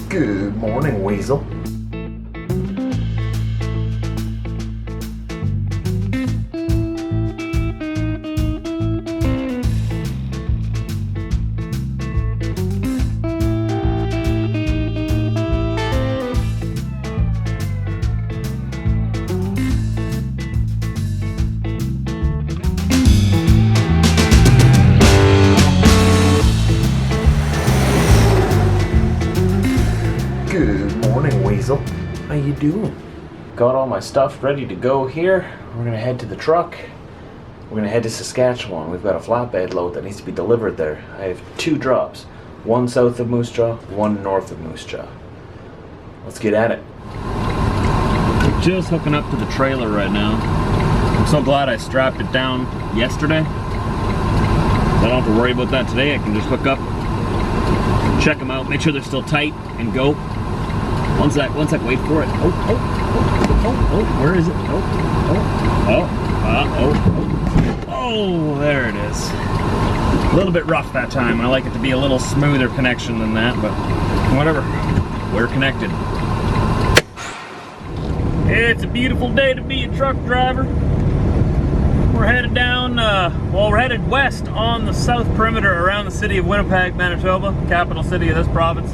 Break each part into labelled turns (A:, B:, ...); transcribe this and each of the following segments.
A: Good morning, Weasel. Good morning, Weasel. How you doing? Got all my stuff ready to go here. We're gonna head to the truck. We're gonna head to Saskatchewan. We've got a flatbed load that needs to be delivered there. I have 2 drops. One south of Moose Jaw, one north of Moose Jaw. Let's get at it. We're just hooking up to the trailer right now. I'm so glad I strapped it down yesterday. I don't have to worry about that today. I can just hook up, check them out, make sure they're still tight, and go. One sec, wait for it. Oh, where is it? Oh, there it is. A little bit rough that time. I like it to be a little smoother connection than that, but whatever. We're connected. It's a beautiful day to be a truck driver. We're headed down, we're headed west on the south perimeter around the city of Winnipeg, Manitoba, capital city of this province,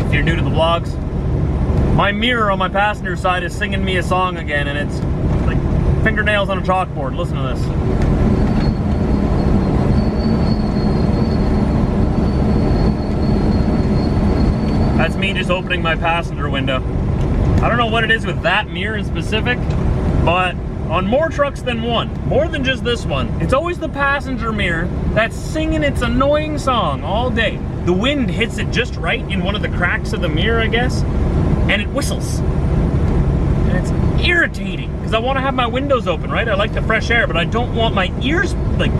A: if you're new to the vlogs. My mirror on my passenger side is singing me a song again, and it's like fingernails on a chalkboard. Listen to this. That's me just opening my passenger window. I don't know what it is with that mirror in specific, but on more trucks than one, more than just this one, it's always the passenger mirror that's singing its annoying song all day. The wind hits it just right in one of the cracks of the mirror, I guess, and it whistles. And it's irritating, because I want to have my windows open, right? I like the fresh air, but I don't want my ears, like,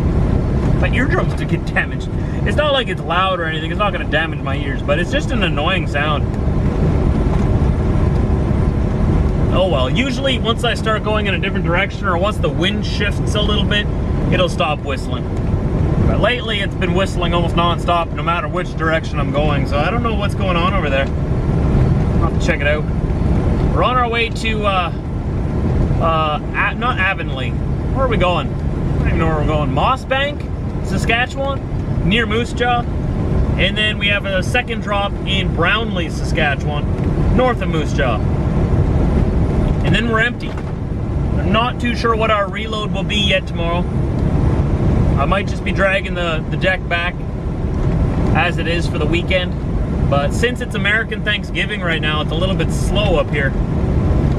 A: my eardrums to get damaged. It's not like it's loud or anything, it's not going to damage my ears, but it's just an annoying sound. Oh well, usually once I start going in a different direction, or once the wind shifts a little bit, it'll stop whistling. But lately it's been whistling almost non-stop no matter which direction I'm going, so I don't know what's going on over there. I'll have to check it out. We're on our way to, not Avonlea. Where are we going? I don't even know where we're going. Mossbank, Saskatchewan, near Moose Jaw. And then we have a second drop in Brownlee, Saskatchewan, north of Moose Jaw. And then we're empty. I'm not too sure what our reload will be yet tomorrow. I might just be dragging the deck back as it is for the weekend. But since it's American Thanksgiving right now, it's a little bit slow up here.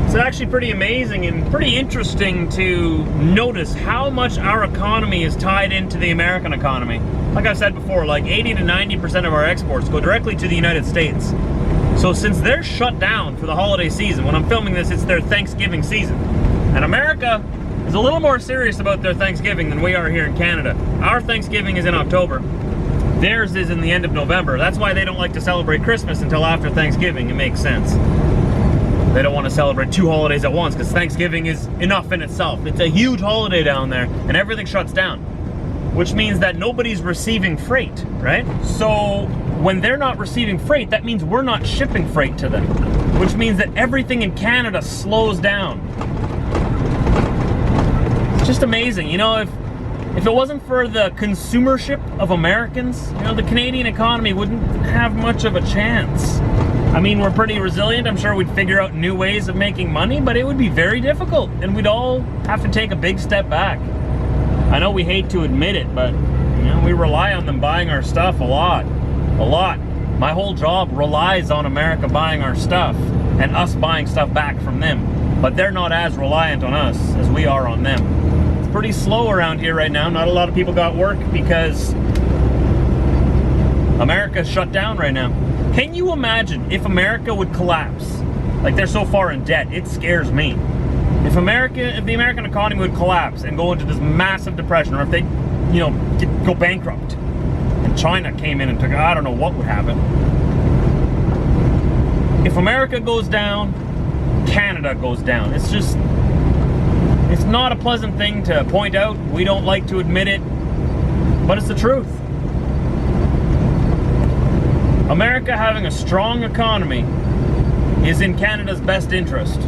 A: It's actually pretty amazing and pretty interesting to notice how much our economy is tied into the American economy. Like I said before, like 80 to 90% of our exports go directly to the United States. So since they're shut down for the holiday season, when I'm filming this, it's their Thanksgiving season. And America is a little more serious about their Thanksgiving than we are here in Canada. Our Thanksgiving is in October. Theirs is in the end of November. That's why they don't like to celebrate Christmas until after Thanksgiving. It makes sense. They don't want to celebrate 2 holidays at once because Thanksgiving is enough in itself. It's a huge holiday down there and everything shuts down, which means that nobody's receiving freight, right? So when they're not receiving freight, that means we're not shipping freight to them, which means that everything in Canada slows down. It's just amazing. You know, if it wasn't for the consumership of Americans, you know, the Canadian economy wouldn't have much of a chance. I mean, we're pretty resilient. I'm sure we'd figure out new ways of making money, but it would be very difficult, and we'd all have to take a big step back. I know we hate to admit it, but you know, we rely on them buying our stuff a lot. A lot. My whole job relies on America buying our stuff and us buying stuff back from them. But they're not as reliant on us as we are on them. It's pretty slow around here right now. Not a lot of people got work because America's shut down right now. Can you imagine if America would collapse? Like, they're so far in debt, it scares me. If the American economy would collapse and go into this massive depression, or if they, you know, go bankrupt, and China came in and took, I don't know what would happen. If America goes down, Canada goes down. It's just, it's not a pleasant thing to point out. We don't like to admit it, but it's the truth. America having a strong economy is in Canada's best interest.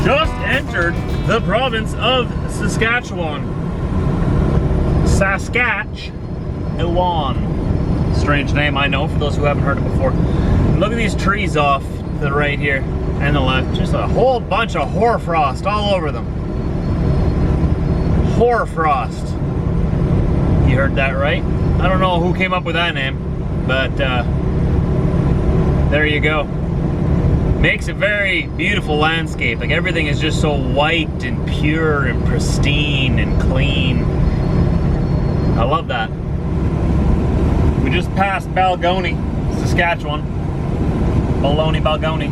A: Just entered the province of Saskatchewan. Saskatchewan. Strange name, I know, for those who haven't heard it before. Look at these trees off to the right here and the left. Just a whole bunch of hoarfrost all over them. Hoarfrost. You heard that right? I don't know who came up with that name, but there you go. Makes a very beautiful landscape. Like everything is just so white and pure and pristine and clean. I love that. We just passed Balgony, Saskatchewan. Balgony.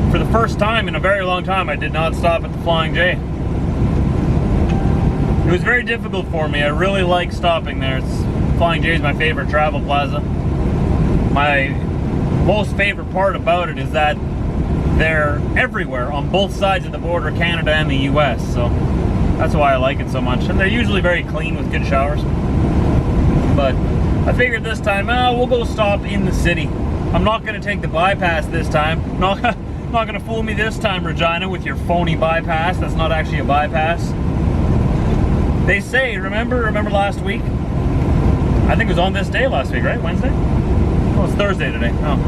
A: For the first time in a very long time, I did not stop at the Flying J. It was very difficult for me. I really like stopping there. Flying J is my favorite travel plaza. My most favorite part about it is that they're everywhere on both sides of the border, Canada and the US. So that's why I like it so much. And they're usually very clean with good showers. But I figured this time, we'll go stop in the city. I'm not going to take the bypass this time. Not going to fool me this time, Regina, with your phony bypass. That's not actually a bypass. They say, remember last week? I think it was on this day last week, right? Wednesday? Oh, it's Thursday today. Oh.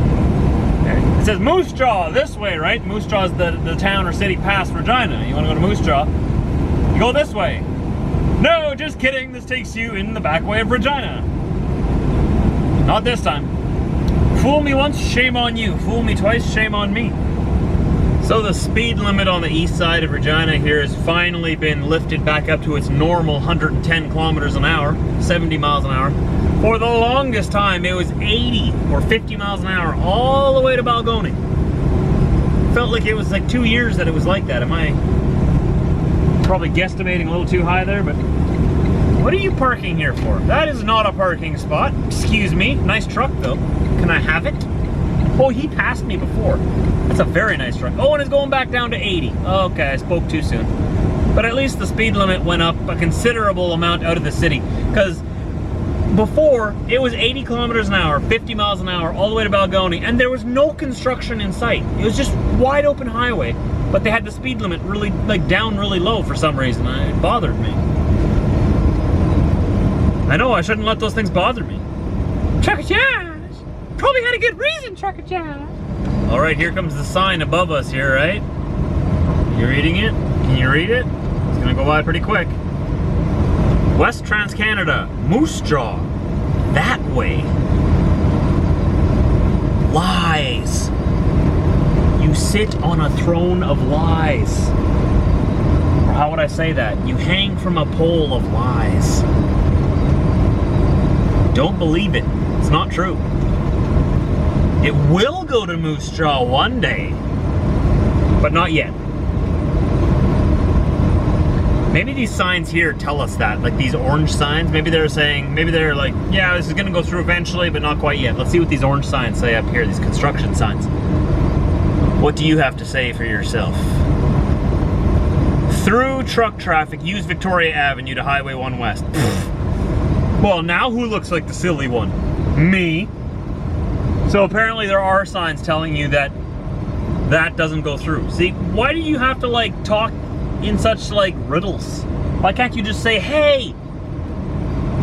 A: Okay. It says Moose Jaw this way, right? Moose Jaw is the town or city past Regina. You want to go to Moose Jaw? You go this way. No, just kidding. This takes you in the back way of Regina. Not this time. Fool me once, shame on you. Fool me twice, shame on me. So the speed limit on the east side of Regina here has finally been lifted back up to its normal 110 kilometers an hour, 70 miles an hour. For the longest time, it was 80 or 50 miles an hour all the way to Balgony. Felt like it was like 2 years that it was like that. Am I probably guesstimating a little too high there, but what are you parking here for? That is not a parking spot. Excuse me. Nice truck though. Can I have it? Oh, he passed me before. That's a very nice truck. Oh, and it's going back down to 80. Okay, I spoke too soon. But at least the speed limit went up a considerable amount out of the city. Because before, it was 80 kilometers an hour, 50 miles an hour, all the way to Balgony, and there was no construction in sight. It was just wide open highway. But they had the speed limit really, like, down really low for some reason. It bothered me. I know, I shouldn't let those things bother me. Truck Josh! Probably had a good reason, Truck Josh! Alright, here comes the sign above us here, right? You reading it? Can you read it? It's gonna go by pretty quick. West Trans-Canada, Moose Jaw. That way. Lies. You sit on a throne of lies. Or how would I say that? You hang from a pole of lies. Don't believe it. It's not true. It will go to Moose Jaw one day, but not yet. Maybe these signs here tell us that, like these orange signs. Maybe they're saying, maybe they're like, yeah, this is gonna go through eventually, but not quite yet. Let's see what these orange signs say up here, these construction signs. What do you have to say for yourself? Through truck traffic, use Victoria Avenue to Highway 1 West. Well, now who looks like the silly one? Me. So apparently there are signs telling you that that doesn't go through. See, why do you have to like talk in such like riddles? Why can't you just say, hey,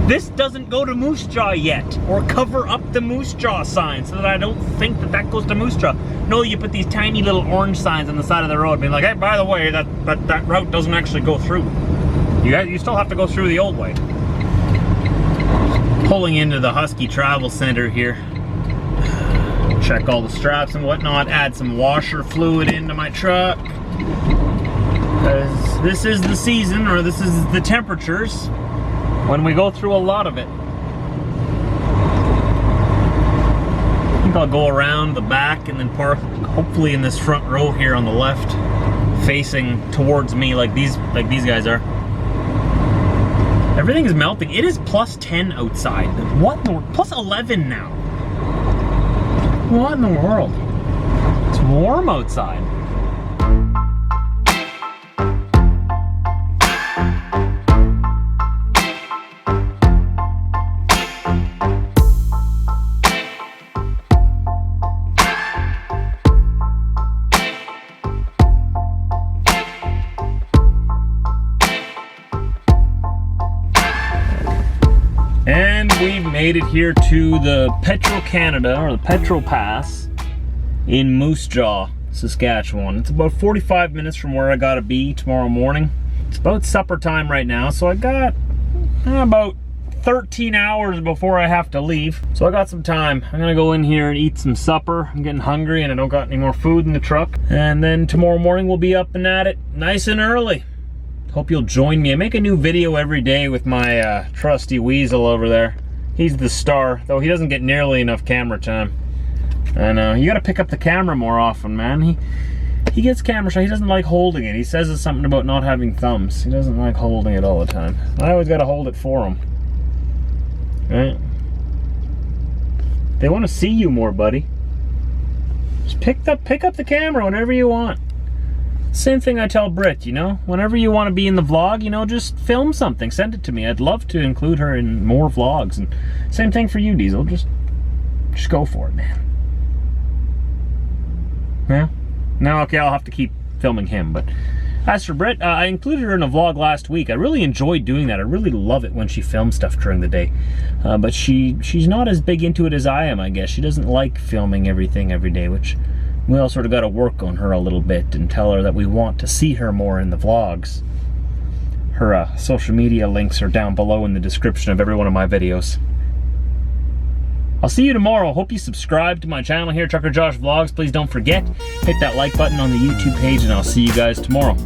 A: this doesn't go to Moose Jaw yet, or cover up the Moose Jaw sign so that I don't think that that goes to Moose Jaw? No, you put these tiny little orange signs on the side of the road being like, hey, by the way, that route doesn't actually go through. You still have to go through the old way. Pulling into the Husky Travel Center here. Check all the straps and whatnot, add some washer fluid into my truck. Because this is the season, or this is the temperatures, when we go through a lot of it. I think I'll go around the back and then park, hopefully in this front row here on the left, facing towards me like these guys are. Everything is melting. It is plus 10 outside. What in the world? Plus 11 now. What in the world? It's warm outside. And we've made it here to the Petro Canada, or the Petro Pass in Moose Jaw, Saskatchewan. It's about 45 minutes from where I gotta be tomorrow morning. It's about supper time right now, so I got about 13 hours before I have to leave. So I got some time. I'm gonna go in here and eat some supper. I'm getting hungry and I don't got any more food in the truck. And then tomorrow morning we'll be up and at it nice and early. Hope you'll join me. I make a new video every day with my trusty weasel over there. He's the star, though he doesn't get nearly enough camera time. And you gotta pick up the camera more often, man. He gets camera shy. He doesn't like holding it. He says it's something about not having thumbs. He doesn't like holding it all the time. I always gotta hold it for him. Right? They want to see you more, buddy. Just pick up the camera whenever you want. Same thing I tell Brit, you know? Whenever you want to be in the vlog, you know, just film something, send it to me. I'd love to include her in more vlogs. And same thing for you, Diesel. Just go for it, man. Yeah? Now, okay, I'll have to keep filming him, but as for Brit, I included her in a vlog last week. I really enjoyed doing that. I really love it when she films stuff during the day. But she's not as big into it as I am, I guess. She doesn't like filming everything every day, which we all sort of got to work on her a little bit and tell her that we want to see her more in the vlogs. Her social media links are down below in the description of every one of my videos. I'll see you tomorrow. Hope you subscribe to my channel here, Trucker Josh Vlogs. Please don't forget, hit that like button on the YouTube page, and I'll see you guys tomorrow.